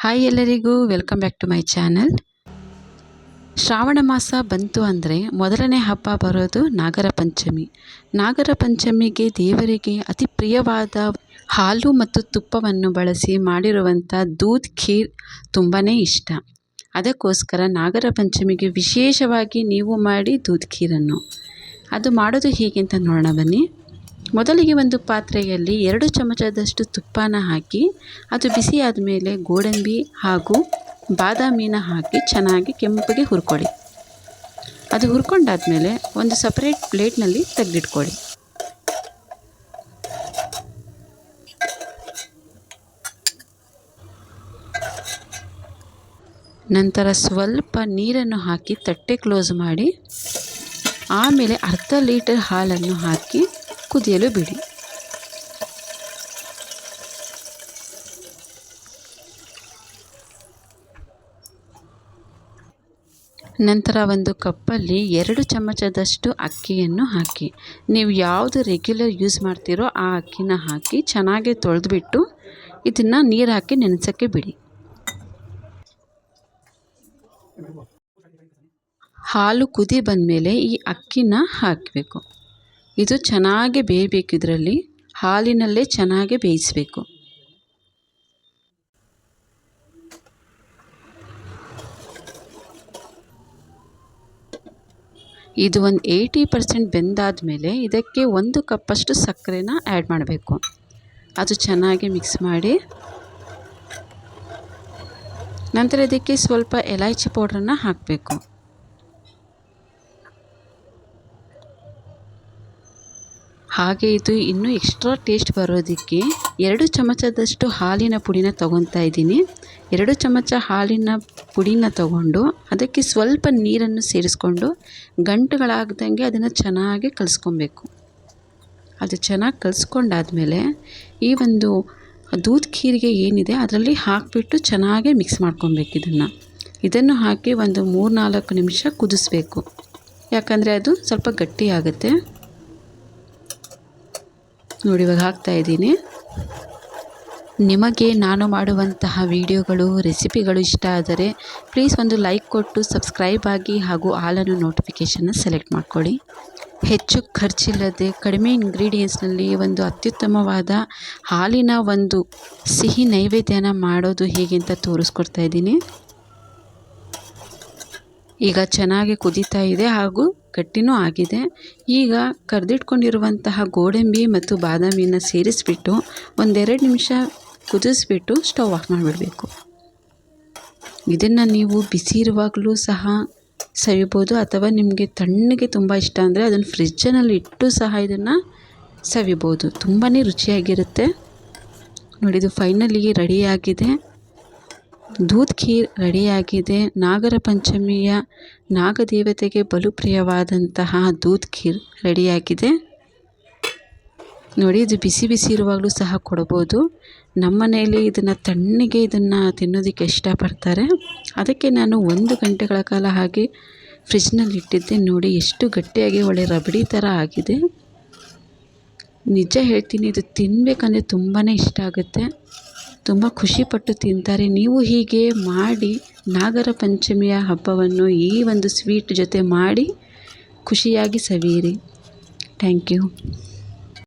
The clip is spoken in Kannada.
ಹಾಯ್ ಎಲ್ಲರಿಗೂ welcome back to my channel. Shravana ಮಾಸ ಬಂತು ಅಂದರೆ ಮೊದಲನೇ ಹಬ್ಬ ಬರೋದು ನಾಗರ ಪಂಚಮಿ. ನಾಗರ ಪಂಚಮಿಗೆ ದೇವರಿಗೆ ಅತಿ ಪ್ರಿಯವಾದ ಹಾಲು ಮತ್ತು ತುಪ್ಪವನ್ನು ಬಳಸಿ ಮಾಡಿರುವಂಥ ದೂದ್ ಖೀರ್ ತುಂಬಾ ಇಷ್ಟ. ಅದಕ್ಕೋಸ್ಕರ ನಾಗರ ಪಂಚಮಿಗೆ ವಿಶೇಷವಾಗಿ ನೀವು ಮಾಡಿ ದೂದ್ ಖೀರನ್ನು ಅದು ಮಾಡೋದು ಹೀಗೆ ಅಂತ ನೋಡೋಣ ಬನ್ನಿ. ಮೊದಲಿಗೆ ಒಂದು ಪಾತ್ರೆಯಲ್ಲಿ 2 ಚಮಚದಷ್ಟು ತುಪ್ಪನ ಹಾಕಿ ಅದು ಬಿಸಿ ಆದಮೇಲೆ ಗೋಡಂಬಿ ಹಾಗೂ ಬಾದಾಮಿನ ಹಾಕಿ ಚೆನ್ನಾಗಿ ಕೆಂಪಗೆ ಹುರ್ಕೊಳ್ಳಿ. ಅದು ಹುರ್ಕೊಂಡಾದ್ಮೇಲೆ ಒಂದು ಸಪರೇಟ್ ಪ್ಲೇಟ್ನಲ್ಲಿ ತೆಗೆದಿಟ್ಕೊಳ್ಳಿ. ನಂತರ ಸ್ವಲ್ಪ ನೀರನ್ನು ಹಾಕಿ ತಟ್ಟೆ ಕ್ಲೋಸ್ ಮಾಡಿ ಆಮೇಲೆ ಅರ್ಧ ಲೀಟರ್ ಹಾಲನ್ನು ಹಾಕಿ ಕುದಿಯಲು ಬಿಡಿ. ನಂತರ ಒಂದು ಕಪ್ಪಲ್ಲಿ 2 ಚಮಚದಷ್ಟು ಅಕ್ಕಿಯನ್ನು ಹಾಕಿ, ನೀವು ಯಾವುದು ರೆಗ್ಯುಲರ್ ಯೂಸ್ ಮಾಡ್ತೀರೋ ಆ ಅಕ್ಕಿನ ಹಾಕಿ ಚೆನ್ನಾಗಿ ತೊಳೆದ್ಬಿಟ್ಟು ಇದನ್ನು ನೀರು ಹಾಕಿ ನೆನೆಸೋಕ್ಕೆ ಬಿಡಿ. ಹಾಲು ಕುದಿ ಬಂದಮೇಲೆ ಈ ಅಕ್ಕಿನ ಹಾಕಬೇಕು. ಇದು ಚೆನ್ನಾಗಿ ಬೇಯಬೇಕು. ಇದರಲ್ಲಿ ಹಾಲಿನಲ್ಲೇ ಚೆನ್ನಾಗಿ ಬೇಯಿಸಬೇಕು. ಇದು ಒಂದು 80% ಬೆಂದಾದ ಮೇಲೆ ಇದಕ್ಕೆ 1 ಕಪ್ಪಷ್ಟು ಸಕ್ಕರೆನ ಆ್ಯಡ್ ಮಾಡಬೇಕು. ಅದು ಚೆನ್ನಾಗಿ ಮಿಕ್ಸ್ ಮಾಡಿ ನಂತರ ಇದಕ್ಕೆ ಸ್ವಲ್ಪ ಎಲೈಚಿ ಪೌಡ್ರನ್ನು ಹಾಕಬೇಕು. ಹಾಗೆ ಇದು ಇನ್ನೂ ಎಕ್ಸ್ಟ್ರಾ ಟೇಸ್ಟ್ ಬರೋದಕ್ಕೆ 2 ಚಮಚದಷ್ಟು ಹಾಲಿನ ಪುಡಿನ ತೊಗೊತಾ ಇದ್ದೀನಿ. 2 ಚಮಚ ಹಾಲಿನ ಪುಡಿನ ತಗೊಂಡು ಅದಕ್ಕೆ ಸ್ವಲ್ಪ ನೀರನ್ನು ಸೇರಿಸ್ಕೊಂಡು ಗಂಟುಗಳಾಗ್ದಂಗೆ ಅದನ್ನು ಚೆನ್ನಾಗಿ ಕಲಿಸ್ಕೊಬೇಕು. ಅದು ಚೆನ್ನಾಗಿ ಕಲಿಸ್ಕೊಂಡಾದ್ಮೇಲೆ ಈ ಒಂದು ದೂದ್ ಖೀರಿಗೆ ಏನಿದೆ ಅದರಲ್ಲಿ ಹಾಕಿಬಿಟ್ಟು ಚೆನ್ನಾಗಿ ಮಿಕ್ಸ್ ಮಾಡ್ಕೊಬೇಕು. ಇದನ್ನು ಹಾಕಿ ಒಂದು 3-4 ನಿಮಿಷ ಕುದಿಸ್ಬೇಕು. ಯಾಕಂದರೆ ಅದು ಸ್ವಲ್ಪ ಗಟ್ಟಿಯಾಗುತ್ತೆ. ನೋಡಿ, ಇವಾಗ ಹಾಕ್ತಾಯಿದ್ದೀನಿ. ನಿಮಗೆ ನಾನು ಮಾಡುವಂತಹ ವಿಡಿಯೋಗಳು ರೆಸಿಪಿಗಳು ಇಷ್ಟ ಆದರೆ ಪ್ಲೀಸ್ ಒಂದು ಲೈಕ್ ಕೊಟ್ಟು ಸಬ್ಸ್ಕ್ರೈಬ್ ಆಗಿ ಹಾಗೂ ಆಲನ್ನು ನೋಟಿಫಿಕೇಷನ್ನ ಸೆಲೆಕ್ಟ್ ಮಾಡ್ಕೊಳ್ಳಿ. ಹೆಚ್ಚು ಖರ್ಚಿಲ್ಲದೆ ಕಡಿಮೆ ಇಂಗ್ರೀಡಿಯೆಂಟ್ಸ್ನಲ್ಲಿ ಒಂದು ಅತ್ಯುತ್ತಮವಾದ ಹಾಲಿನ ಒಂದು ಸಿಹಿ ನೈವೇದ್ಯನ ಮಾಡೋದು ಹೇಗೆ ಅಂತ ತೋರಿಸ್ಕೊಡ್ತಾ ಇದ್ದೀನಿ. ಈಗ ಚೆನ್ನಾಗಿ ಕುದೀತಾ ಇದೆ ಹಾಗೂ ಗಟ್ಟಿನೂ ಆಗಿದೆ. ಈಗ ಕರೆದಿಟ್ಕೊಂಡಿರುವಂತಹ ಗೋಡಂಬಿ ಮತ್ತು ಬಾದಾಮಿನ ಸೇರಿಸ್ಬಿಟ್ಟು 1-2 ನಿಮಿಷ ಕುದಿಸ್ಬಿಟ್ಟು ಸ್ಟವ್ ಆಫ್ ಮಾಡಿಬಿಡಬೇಕು. ಇದನ್ನು ನೀವು ಬಿಸಿ ಇರುವಾಗಲೂ ಸಹ ಸವಿಬೋದು ಅಥವಾ ನಿಮಗೆ ತಣ್ಣಗೆ ತುಂಬ ಇಷ್ಟ ಅಂದರೆ ಅದನ್ನು ಫ್ರಿಜ್ಜಲ್ಲಿ ಇಟ್ಟು ಸಹ ಇದನ್ನು ಸವಿಬೋದು. ತುಂಬಾ ರುಚಿಯಾಗಿರುತ್ತೆ. ನೋಡಿ, ಇದು ಫೈನಲಿ ರೆಡಿಯಾಗಿದೆ. ದೂದ್ ಖೀರ್ ರೆಡಿಯಾಗಿದೆ. ನಾಗರ ಪಂಚಮಿಯ ನಾಗದೇವತೆಗೆ ಬಲು ಪ್ರಿಯವಾದಂತಹ ದೂದ್ ಖೀರ್ ರೆಡಿಯಾಗಿದೆ. ನೋಡಿ, ಇದು ಬಿಸಿ ಬಿಸಿ ಇರುವಾಗಲೂ ಸಹ ಕೊಡ್ಬೋದು. ನಮ್ಮ ಮನೆಯಲ್ಲಿ ಇದನ್ನು ತಣ್ಣಗೆ ತಿನ್ನೋದಕ್ಕೆ ಇಷ್ಟಪಡ್ತಾರೆ. ಅದಕ್ಕೆ ನಾನು 1 ಗಂಟೆಗಳ ಕಾಲ ಹಾಗೆ ಫ್ರಿಜ್ನಲ್ಲಿ ಇಟ್ಟಿದ್ದೆ. ನೋಡಿ ಎಷ್ಟು ಗಟ್ಟಿಯಾಗಿ ಒಳ್ಳೆ ರಬಡಿ ಥರ ಆಗಿದೆ. ನಿಜ ಹೇಳ್ತೀನಿ, ಇದು ತಿನ್ನಬೇಕಂದ್ರೆ ತುಂಬಾ ಇಷ್ಟ ಆಗುತ್ತೆ. ತುಂಬ ಖುಷಿಪಟ್ಟು ತಿಂತಾರೆ. ನೀವು ಹೀಗೆ ಮಾಡಿ ನಾಗರ ಪಂಚಮಿಯ ಹಬ್ಬವನ್ನು ಈ ಒಂದು ಸ್ವೀಟ್ ಜೊತೆ ಮಾಡಿ ಖುಷಿಯಾಗಿ ಸವಿಯಿರಿ. Thank you.